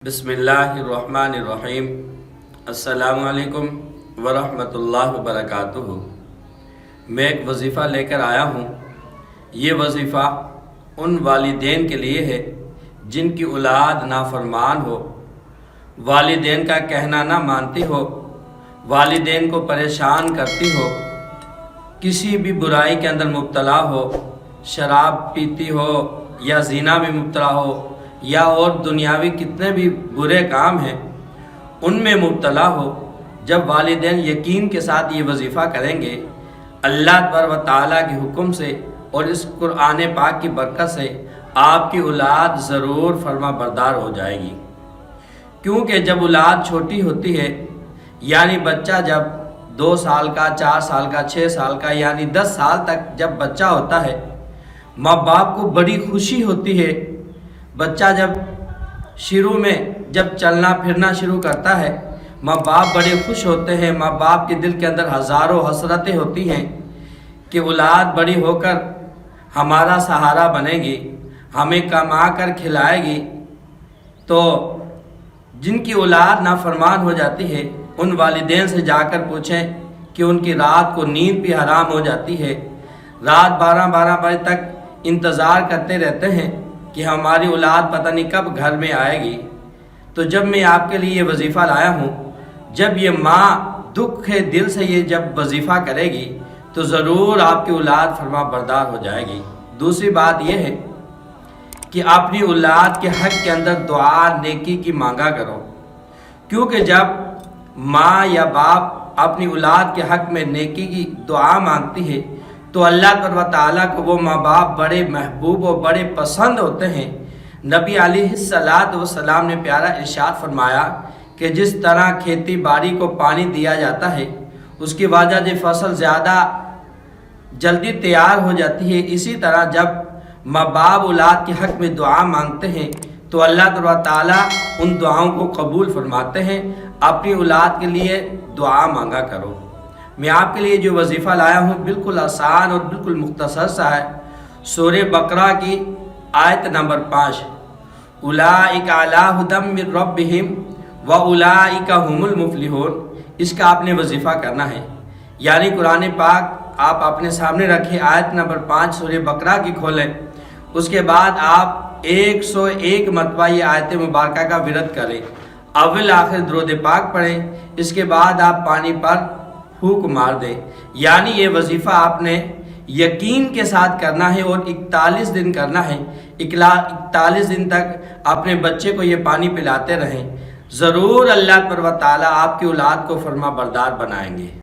بسم اللہ الرحمن الرحیم۔ السلام علیکم ورحمۃ اللہ وبرکاتہ۔ میں ایک وظیفہ لے کر آیا ہوں۔ یہ وظیفہ ان والدین کے لیے ہے جن کی اولاد نافرمان ہو، والدین کا کہنا نہ مانتی ہو، والدین کو پریشان کرتی ہو، کسی بھی برائی کے اندر مبتلا ہو، شراب پیتی ہو یا زنا میں مبتلا ہو یا اور دنیاوی کتنے بھی برے کام ہیں ان میں مبتلا ہو۔ جب والدین یقین کے ساتھ یہ وظیفہ کریں گے، اللہ تبارک و تعالیٰ کے حکم سے اور اس قرآن پاک کی برکت سے آپ کی اولاد ضرور فرما بردار ہو جائے گی۔ کیونکہ جب اولاد چھوٹی ہوتی ہے، یعنی بچہ جب 2 سال کا، 4 سال کا، 6 سال کا، یعنی 10 سال تک جب بچہ ہوتا ہے، ماں باپ کو بڑی خوشی ہوتی ہے۔ بچہ جب شروع میں جب چلنا پھرنا شروع کرتا ہے، ماں باپ بڑے خوش ہوتے ہیں۔ ماں باپ کے دل کے اندر ہزاروں حسرتیں ہوتی ہیں کہ اولاد بڑی ہو کر ہمارا سہارا بنے گی، ہمیں کما کر کھلائے گی۔ تو جن کی اولاد نافرمان ہو جاتی ہے، ان والدین سے جا کر پوچھیں کہ ان کی رات کو نیند بھی حرام ہو جاتی ہے، رات 12 بجے تک انتظار کرتے رہتے ہیں کہ ہماری اولاد پتہ نہیں کب گھر میں آئے گی۔ تو جب میں آپ کے لیے یہ وظیفہ لایا ہوں، جب یہ ماں دکھ دل سے یہ جب وظیفہ کرے گی تو ضرور آپ کی اولاد فرما بردار ہو جائے گی۔ دوسری بات یہ ہے کہ اپنی اولاد کے حق کے اندر دعا نیکی کی مانگا کرو، کیونکہ جب ماں یا باپ اپنی اولاد کے حق میں نیکی کی دعا مانگتی ہے تو اللہ تبارک و تعالیٰ کو وہ ماں باپ بڑے محبوب و بڑے پسند ہوتے ہیں۔ نبی علیہ السلام نے پیارا ارشاد فرمایا کہ جس طرح کھیتی باڑی کو پانی دیا جاتا ہے، اس کی وجہ سے فصل زیادہ جلدی تیار ہو جاتی ہے، اسی طرح جب ماں باپ اولاد کے حق میں دعا مانگتے ہیں تو اللہ تبارک و تعالیٰ ان دعاؤں کو قبول فرماتے ہیں۔ اپنی اولاد کے لیے دعا مانگا کرو۔ میں آپ کے لیے جو وظیفہ لایا ہوں بالکل آسان اور بالکل مختصر سا ہے۔ سورہ بقرہ کی آیت نمبر 5، اولئک علی ھدی من ربہم واولئک ھم المفلحون، اس کا آپ نے وظیفہ کرنا ہے۔ یعنی قرآن پاک آپ اپنے سامنے رکھیں، آیت نمبر 5 سورہ بقرہ کی کھولیں، اس کے بعد آپ 101 مرتبہ یہ آیت مبارکہ کا ورد کریں، اول آخر درود پاک پڑھیں، اس کے بعد آپ پانی پر پھونک مار دیں۔ یعنی یہ وظیفہ آپ نے یقین کے ساتھ کرنا ہے اور 41 دن کرنا ہے۔ 41 دن تک اپنے بچے کو یہ پانی پلاتے رہیں، ضرور اللہ تبارک و تعالیٰ آپ کی اولاد کو فرما بردار بنائیں گے۔